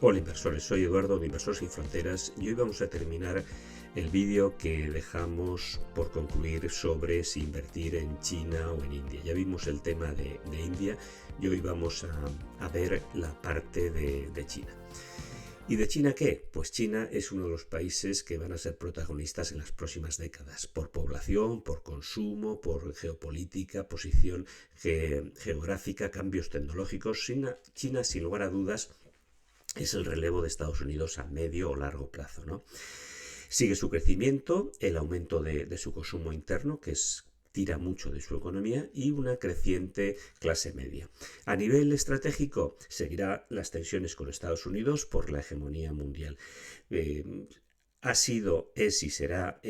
Hola inversores, soy Eduardo de Inversores Sin Fronteras y hoy vamos a terminar el vídeo que dejamos por concluir sobre si invertir en China o en India. Ya vimos el tema de India y hoy vamos a ver la parte de China. ¿Y de China qué? Pues China es uno de los países que van a ser protagonistas en las próximas décadas, por población, por consumo, por geopolítica, posición geográfica, cambios tecnológicos. China, sin lugar a dudas, es el relevo de Estados Unidos a medio o largo plazo, ¿no? Sigue su crecimiento, el aumento de su consumo interno, que tira mucho de su economía, y una creciente clase media. A nivel estratégico, seguirá las tensiones con Estados Unidos por la hegemonía mundial. Ha sido, es y será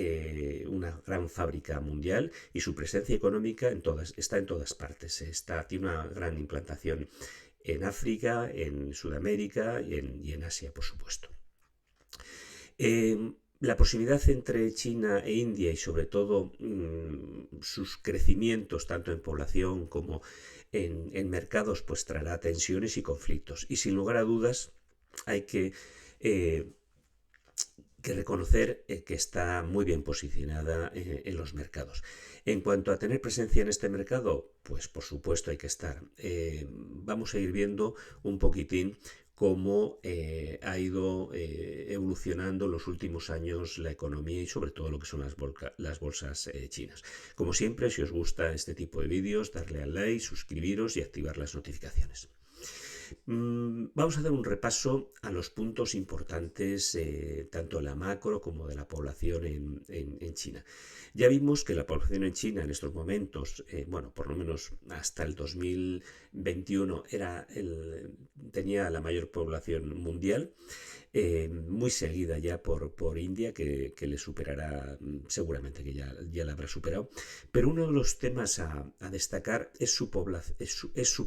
una gran fábrica mundial, y su presencia económica está en todas partes. Tiene una gran implantación en África, en Sudamérica y en Asia, por supuesto. La proximidad entre China e India y sobre todo sus crecimientos tanto en población como en mercados pues traerá tensiones y conflictos. Y sin lugar a dudas hay que reconocer que está muy bien posicionada en los mercados. En cuanto a tener presencia en este mercado, pues por supuesto hay que estar. Vamos a ir viendo un poquitín cómo ha ido evolucionando en los últimos años la economía y sobre todo lo que son las bolsas chinas. Como siempre, si os gusta este tipo de vídeos, darle al like, suscribiros y activar las notificaciones. Vamos a hacer un repaso a los puntos importantes tanto de la macro como de la población en China. Ya vimos que la población en China en estos momentos, bueno, por lo menos hasta el 2021 tenía la mayor población mundial, muy seguida ya por India, que le superará, seguramente que ya la habrá superado. Pero uno de los temas a destacar es su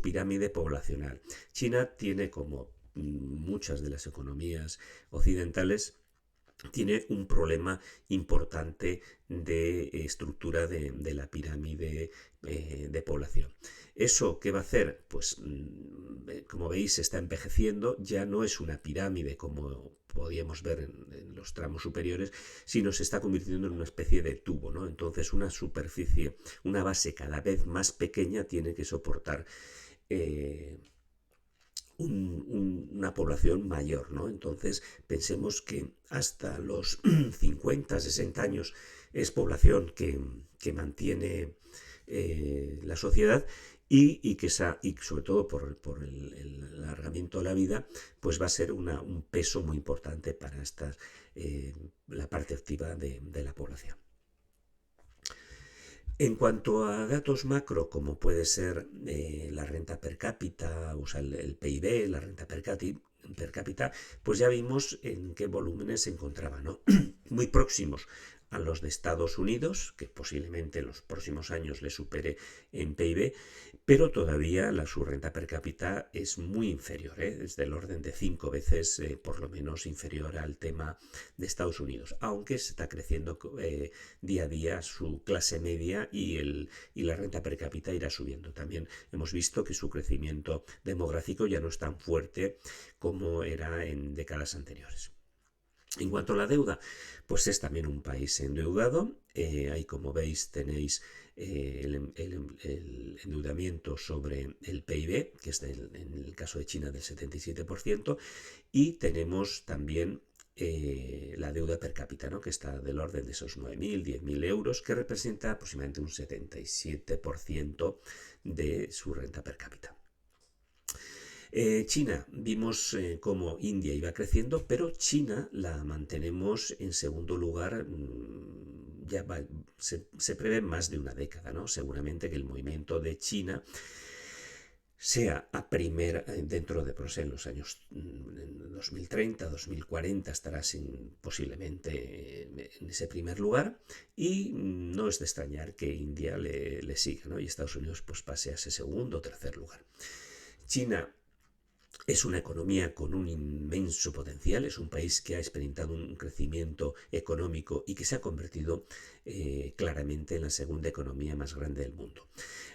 pirámide poblacional. China tiene, como muchas de las economías occidentales, tiene un problema importante de estructura de la pirámide de población. ¿Eso qué va a hacer? Pues como veis se está envejeciendo, ya no es una pirámide como podíamos ver en los tramos superiores, sino se está convirtiendo en una especie de tubo, ¿no? Entonces una superficie, una base cada vez más pequeña tiene que soportar una población mayor, ¿no? Entonces pensemos que hasta los 50, 60 años es población que mantiene la sociedad y sobre todo por el alargamiento de la vida, pues va a ser un peso muy importante para la parte activa de la población. En cuanto a datos macro, como puede ser la renta per cápita, o sea, el PIB, la renta per cápita, pues ya vimos en qué volúmenes se encontraba, ¿no? Muy próximos a los de Estados Unidos, que posiblemente en los próximos años le supere en PIB, pero todavía su renta per cápita es muy inferior, es del orden de 5 veces por lo menos inferior al tema de Estados Unidos, aunque se está creciendo día a día su clase media y la renta per cápita irá subiendo. También hemos visto que su crecimiento demográfico ya no es tan fuerte como era en décadas anteriores. En cuanto a la deuda, pues es también un país endeudado. Ahí, como veis, tenéis el endeudamiento sobre el PIB, que es en el caso de China del 77%, y tenemos también la deuda per cápita, ¿no? Que está del orden de esos 9.000, 10.000 euros, que representa aproximadamente un 77% de su renta per cápita. China, vimos cómo India iba creciendo, pero China la mantenemos en segundo lugar. Se prevé más de una década, ¿no? Seguramente que el movimiento de China sea dentro de en los años 2030, 2040 estará posiblemente en ese primer lugar, y no es de extrañar que India le siga, ¿no? Y Estados Unidos pues pase a ese segundo o tercer lugar. China Es una economía con un inmenso potencial, es un país que ha experimentado un crecimiento económico y que se ha convertido claramente en la segunda economía más grande del mundo.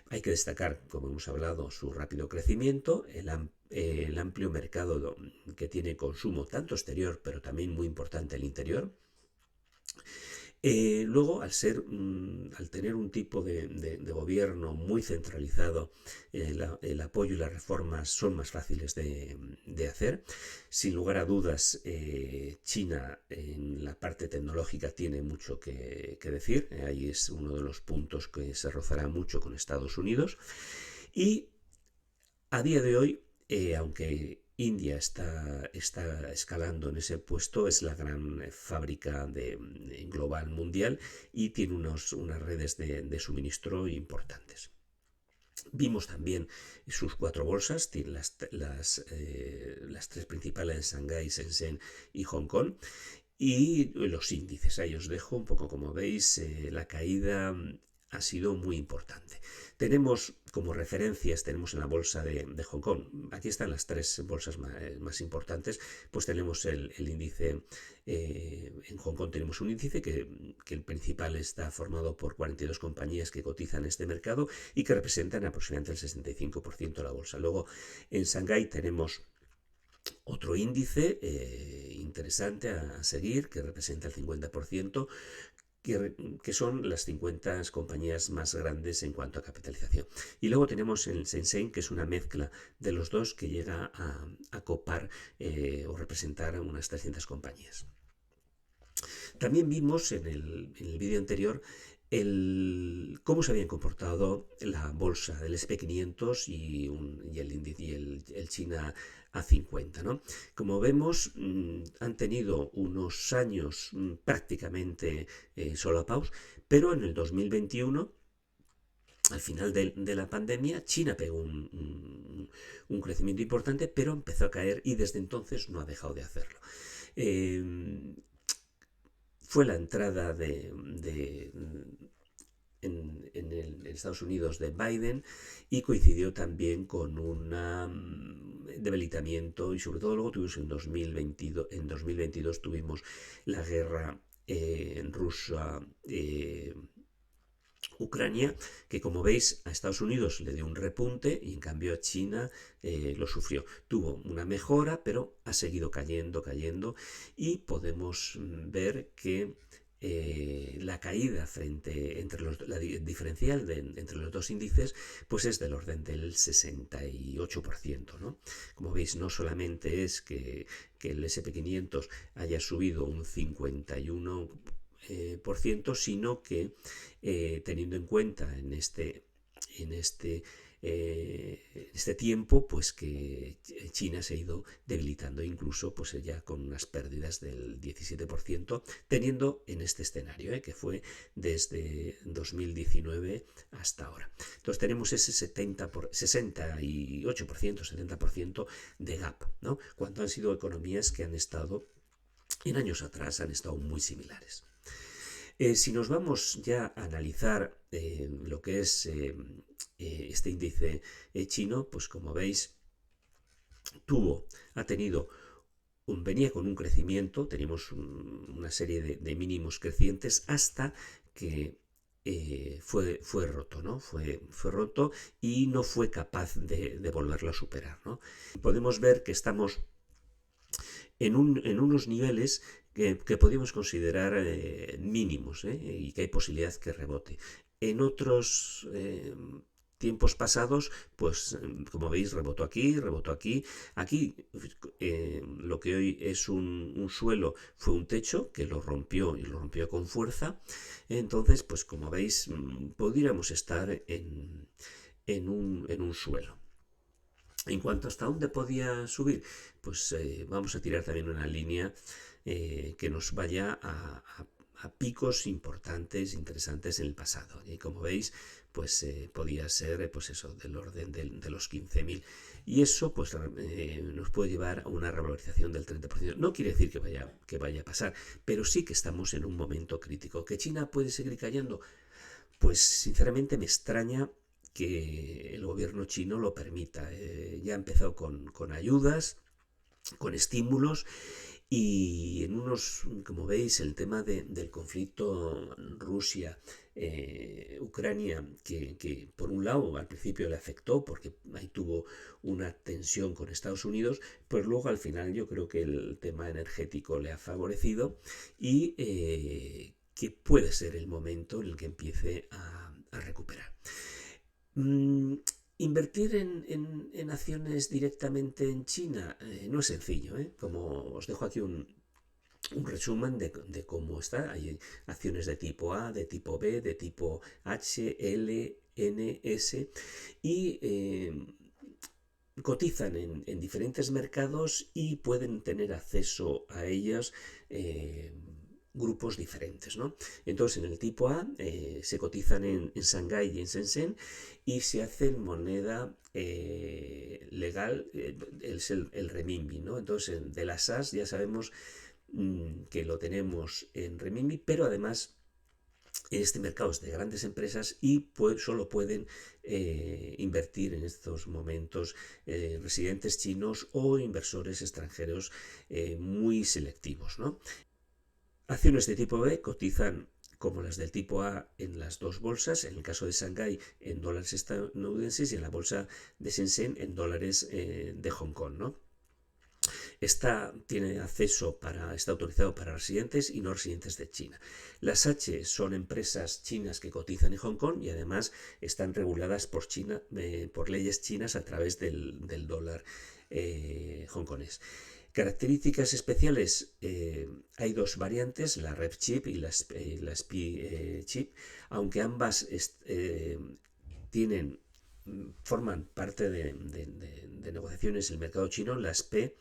Hay que destacar, como hemos hablado, su rápido crecimiento, el amplio mercado que tiene consumo, tanto exterior, pero también muy importante el interior. Luego, al tener un tipo de gobierno muy centralizado, el apoyo y las reformas son más fáciles de hacer. Sin lugar a dudas, China en la parte tecnológica tiene mucho que decir. Ahí es uno de los puntos que se rozará mucho con Estados Unidos. Y a día de hoy, aunque India está escalando en ese puesto, es la gran fábrica global mundial y tiene unas redes de suministro importantes. Vimos también sus 4 bolsas, tiene las 3 principales en Shanghái, Shenzhen y Hong Kong, y los índices. Ahí os dejo un poco, como veis, la caída ha sido muy importante. Tenemos como referencias, tenemos en la bolsa de Hong Kong, aquí están las 3 bolsas más importantes, pues tenemos el índice, en Hong Kong tenemos un índice que el principal está formado por 42 compañías que cotizan en este mercado y que representan aproximadamente el 65% de la bolsa. Luego en Shanghái tenemos otro índice interesante a seguir, que representa el 50%, que son las 50 compañías más grandes en cuanto a capitalización. Y luego tenemos el Shenzhen, que es una mezcla de los dos que llega a copar o representar unas 300 compañías. También vimos en el vídeo anterior cómo se habían comportado la bolsa del SP500 y el China A50, ¿no? Como vemos, han tenido unos años prácticamente solapados, pero en el 2021, al final de la pandemia, China pegó un crecimiento importante, pero empezó a caer y desde entonces no ha dejado de hacerlo. Fue la entrada en Estados Unidos de Biden y coincidió también con un debilitamiento, y sobre todo luego tuvimos en 2022 tuvimos la guerra en Rusia, Ucrania, que como veis a Estados Unidos le dio un repunte y en cambio a China lo sufrió. Tuvo una mejora, pero ha seguido cayendo y podemos ver que la caída la diferencial entre los dos índices pues es del orden del 68%, ¿no? Como veis, no solamente es que el SP500 haya subido un 51%, sino que teniendo en cuenta en este tiempo, pues que China se ha ido debilitando, incluso pues ya con unas pérdidas del 17%, teniendo en este escenario, que fue desde 2019 hasta ahora. Entonces tenemos ese 68%, 70% de gap, ¿no? Cuando han sido economías que han estado, en años atrás, han estado muy similares. Si nos vamos ya a analizar lo que es este índice chino, pues como veis, venía con un crecimiento, teníamos una serie de mínimos crecientes hasta que fue roto, ¿no? Fue roto y no fue capaz de volverlo a superar, ¿no? Podemos ver que estamos en unos niveles que podríamos considerar mínimos, y que hay posibilidad que rebote. En otros tiempos pasados, pues como veis, rebotó aquí. Aquí lo que hoy es un suelo fue un techo que lo rompió, y lo rompió con fuerza. Entonces, pues como veis, podríamos estar en un suelo. En cuanto hasta dónde podía subir, pues vamos a tirar también una línea que nos vaya a picos importantes, interesantes en el pasado. Y como veis, pues podía ser pues eso, del orden de los 15.000. Y eso pues nos puede llevar a una revalorización del 30%. No quiere decir que vaya a pasar, pero sí que estamos en un momento crítico. ¿Que China puede seguir cayendo? Pues sinceramente me extraña que el gobierno chino lo permita. Ya ha empezado con ayudas, con estímulos, y en unos, como veis, el tema del conflicto Rusia-Ucrania, que por un lado al principio le afectó porque ahí tuvo una tensión con Estados Unidos, pues luego al final yo creo que el tema energético le ha favorecido y que puede ser el momento en el que empiece a recuperar. Mm, Invertir en acciones directamente en China no es sencillo, ¿eh? Como os dejo aquí un resumen de cómo está. Hay acciones de tipo A, de tipo B, de tipo H, L, N, S y cotizan en diferentes mercados y pueden tener acceso a ellas grupos diferentes, ¿no? Entonces, en el tipo A se cotizan en Shanghái y en Shenzhen y se hace en moneda legal, es el renminbi, ¿no? Entonces, de las SAS ya sabemos que lo tenemos en renminbi, pero además este mercado es de grandes empresas y solo pueden invertir en estos momentos residentes chinos o inversores extranjeros muy selectivos, ¿no? Acciones de tipo B cotizan como las del tipo A en las dos bolsas, en el caso de Shanghái en dólares estadounidenses y en la bolsa de Shenzhen en dólares de Hong Kong, ¿no? Está autorizado para residentes y no residentes de China. Las H son empresas chinas que cotizan en Hong Kong y además están reguladas por China, por leyes chinas a través del dólar hongkonés. Características especiales, hay dos variantes, la Rev Chip y la SPI Chip, aunque ambas forman parte de negociaciones en el mercado chino. Las P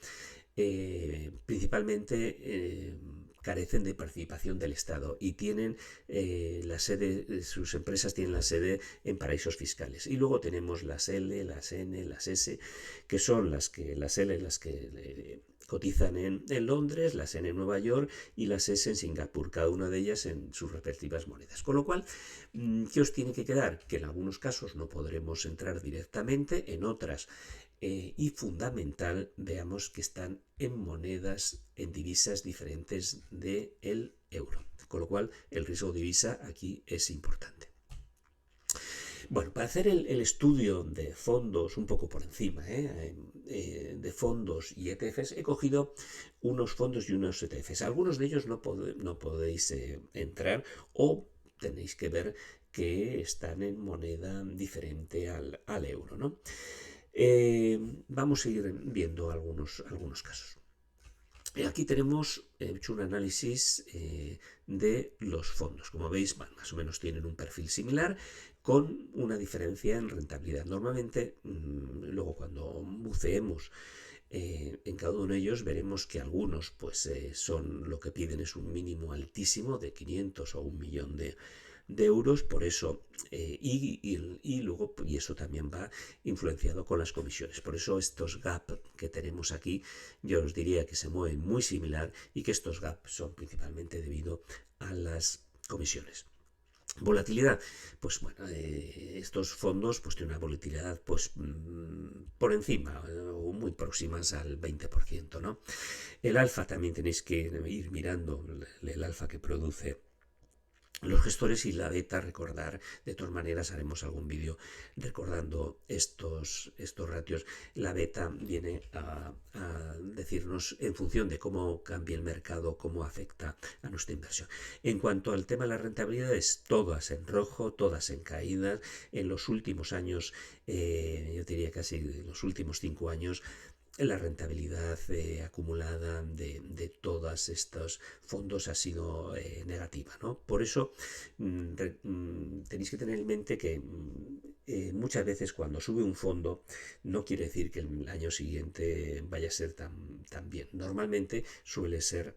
principalmente carecen de participación del Estado y tienen la sede, sus empresas tienen la sede en paraísos fiscales. Y luego tenemos las L, las N, las S, que son las L, las que cotizan en Londres, las N en Nueva York y las S en Singapur, cada una de ellas en sus respectivas monedas. Con lo cual, ¿qué os tiene que quedar? Que en algunos casos no podremos entrar directamente, en otras y fundamental, veamos que están en monedas, en divisas diferentes del euro. Con lo cual, el riesgo de divisa aquí es importante. Bueno, para hacer el estudio de fondos un poco por encima, de fondos y ETFs, he cogido unos fondos y unos ETFs. Algunos de ellos no podéis entrar o tenéis que ver que están en moneda diferente al euro, ¿no? Vamos a ir viendo algunos casos. Aquí tenemos hecho un análisis de los fondos. Como veis, más o menos tienen un perfil similar con una diferencia en rentabilidad. Normalmente, luego cuando buceemos en cada uno de ellos veremos que algunos pues son lo que piden es un mínimo altísimo de 500 o 1 millón de euros, por eso, luego, y eso también va influenciado con las comisiones. Por eso estos gap que tenemos aquí, yo os diría que se mueven muy similar y que estos gap son principalmente debido a las comisiones. Volatilidad, pues bueno, estos fondos pues tienen una volatilidad pues por encima o muy próximas al 20%, ¿no? El alfa también tenéis que ir mirando el alfa que produce los gestores y la beta. Recordar, de todas maneras haremos algún vídeo recordando estos ratios. La beta viene a decirnos en función de cómo cambia el mercado, cómo afecta a nuestra inversión. En cuanto al tema de las rentabilidades, todas en rojo, todas en caídas. En los últimos años, yo diría casi en los últimos 5 años, la rentabilidad acumulada de todos estos fondos ha sido negativa, ¿no? Por eso tenéis que tener en mente que muchas veces cuando sube un fondo no quiere decir que el año siguiente vaya a ser tan bien. Normalmente suele ser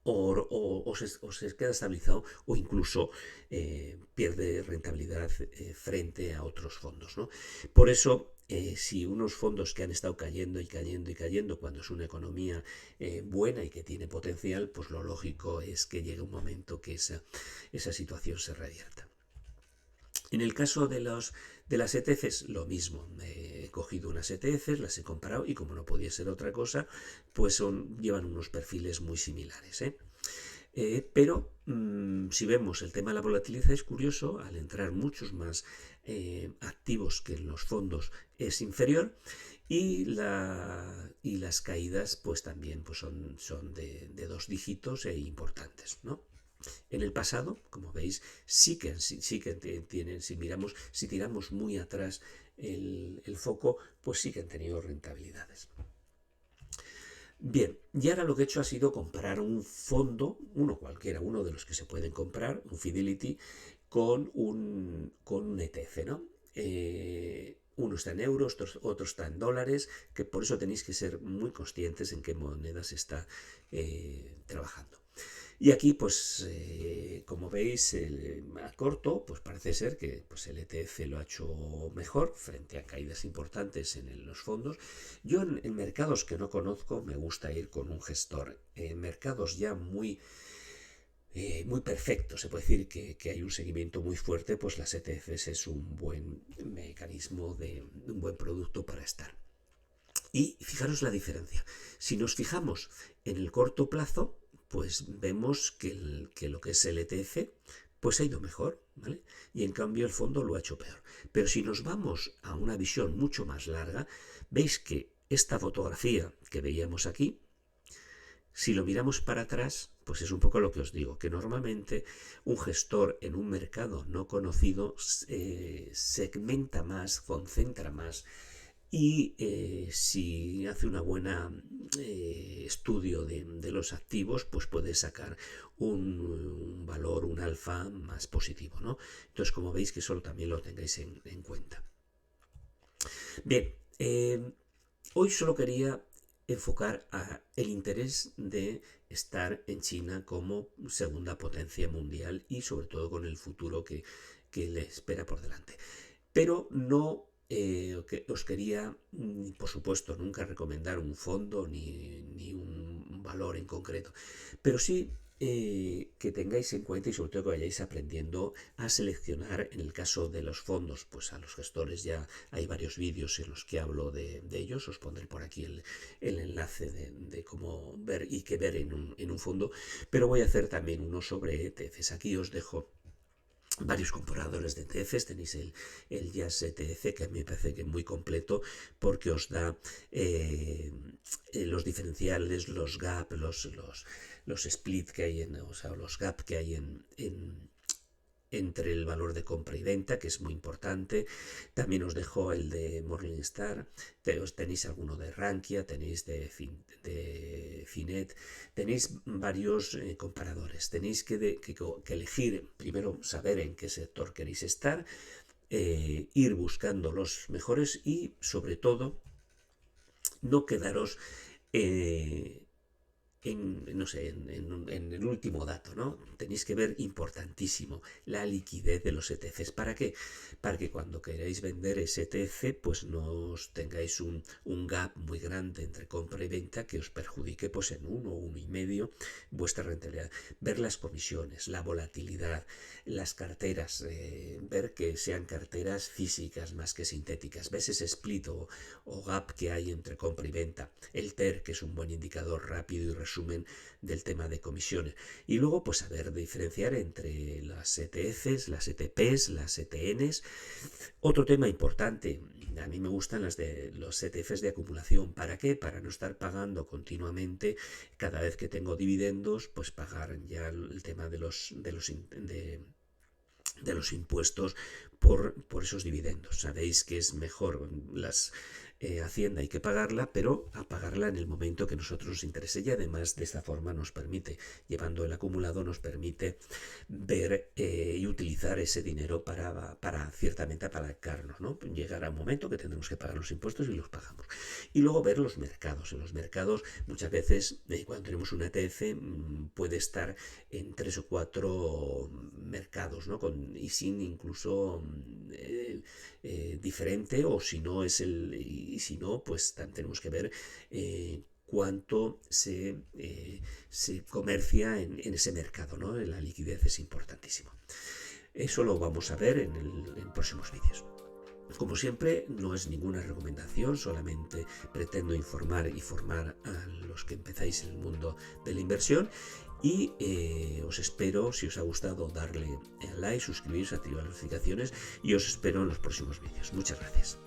o se queda estabilizado o incluso pierde rentabilidad frente a otros fondos, ¿no? Por eso, si unos fondos que han estado cayendo y cayendo y cayendo cuando es una economía buena y que tiene potencial, pues lo lógico es que llegue un momento que esa situación se revierta. En el caso de las ETFs, lo mismo. He cogido unas ETFs, las he comparado y como no podía ser otra cosa, pues llevan unos perfiles muy similares, ¿eh? Pero si vemos el tema de la volatilidad es curioso, al entrar muchos más activos que en los fondos es inferior y las caídas pues también pues son de 2 dígitos e importantes, ¿no? En el pasado, como veis, sí que tienen, si tiramos muy atrás el foco, pues sí que han tenido rentabilidades. Bien, y ahora lo que he hecho ha sido comparar un fondo, uno cualquiera, uno de los que se pueden comprar, un Fidelity, con un ETF, ¿no? Uno está en euros, otro está en dólares, que por eso tenéis que ser muy conscientes en qué monedas está trabajando. Y aquí, pues, como veis, a corto, pues parece ser que pues, el ETF lo ha hecho mejor frente a caídas importantes en los fondos. Yo en mercados que no conozco me gusta ir con un gestor. En mercados ya muy perfectos, se puede decir que hay un seguimiento muy fuerte, pues las ETFs es un buen mecanismo, un buen producto para estar. Y fijaros la diferencia. Si nos fijamos en el corto plazo, pues vemos que lo que es el ETF pues ha ido mejor, ¿vale? Y en cambio el fondo lo ha hecho peor. Pero si nos vamos a una visión mucho más larga, veis que esta fotografía que veíamos aquí, si lo miramos para atrás, pues es un poco lo que os digo, que normalmente un gestor en un mercado no conocido segmenta más, concentra más y si hace una buena estudio de los activos, pues puede sacar un valor, un alfa más positivo, ¿no? Entonces, como veis, que eso también lo tengáis en cuenta. Bien, hoy solo quería enfocar el interés de estar en China como segunda potencia mundial y sobre todo con el futuro que le espera por delante. Pero no os quería, por supuesto, nunca recomendar un fondo ni un valor en concreto, pero sí que tengáis en cuenta y sobre todo que vayáis aprendiendo a seleccionar. En el caso de los fondos, pues a los gestores ya hay varios vídeos en los que hablo de ellos, os pondré por aquí el enlace de cómo ver y qué ver en un fondo, pero voy a hacer también uno sobre ETFs. Aquí os dejo varios comparadores de ETFs, tenéis el Jazz ETF, que a mí me parece que es muy completo porque os da los diferenciales, los gap, los split que hay o sea, los gap que hay entre el valor de compra y venta, que es muy importante. También os dejo el de Morningstar, tenéis alguno de Rankia, tenéis de Finet, tenéis varios comparadores. Tenéis que elegir, primero saber en qué sector queréis estar, ir buscando los mejores y sobre todo no quedaros no sé, en el último dato, ¿no? Tenéis que ver, importantísimo, la liquidez de los ETFs. ¿Para qué? Para que cuando queráis vender ese ETF, pues no os tengáis un gap muy grande entre compra y venta que os perjudique pues en 1,5 vuestra rentabilidad. Ver las comisiones, la volatilidad, las carteras, ver que sean carteras físicas más que sintéticas. Ves ese split o gap que hay entre compra y venta. El TER, que es un buen indicador rápido y resumen del tema de comisiones. Y luego, pues saber diferenciar entre las ETFs, las ETPs, las ETNs. Otro tema importante, a mí me gustan los ETFs de acumulación. ¿Para qué? Para no estar pagando continuamente cada vez que tengo dividendos, pues pagar ya el tema de los impuestos por esos dividendos. Sabéis que es mejor Hacienda hay que pagarla, pero a pagarla en el momento que nosotros nos interese y además de esta forma nos permite, llevando el acumulado, nos permite ver y utilizar ese dinero para ciertamente apalancarnos, ¿no? Llegará un momento que tendremos que pagar los impuestos y los pagamos. Y luego ver los mercados. En los mercados muchas veces cuando tenemos una ETF puede estar en 3 o 4 mercados, ¿no? Y sin incluso diferente, o si no es y si no, pues tenemos que ver cuánto se comercia en ese mercado, ¿no? La liquidez es importantísimo. Eso lo vamos a ver en próximos vídeos. Como siempre, no es ninguna recomendación, solamente pretendo informar y formar a los que empezáis en el mundo de la inversión. Y os espero, si os ha gustado, darle like, suscribiros, activar las notificaciones y os espero en los próximos vídeos. Muchas gracias.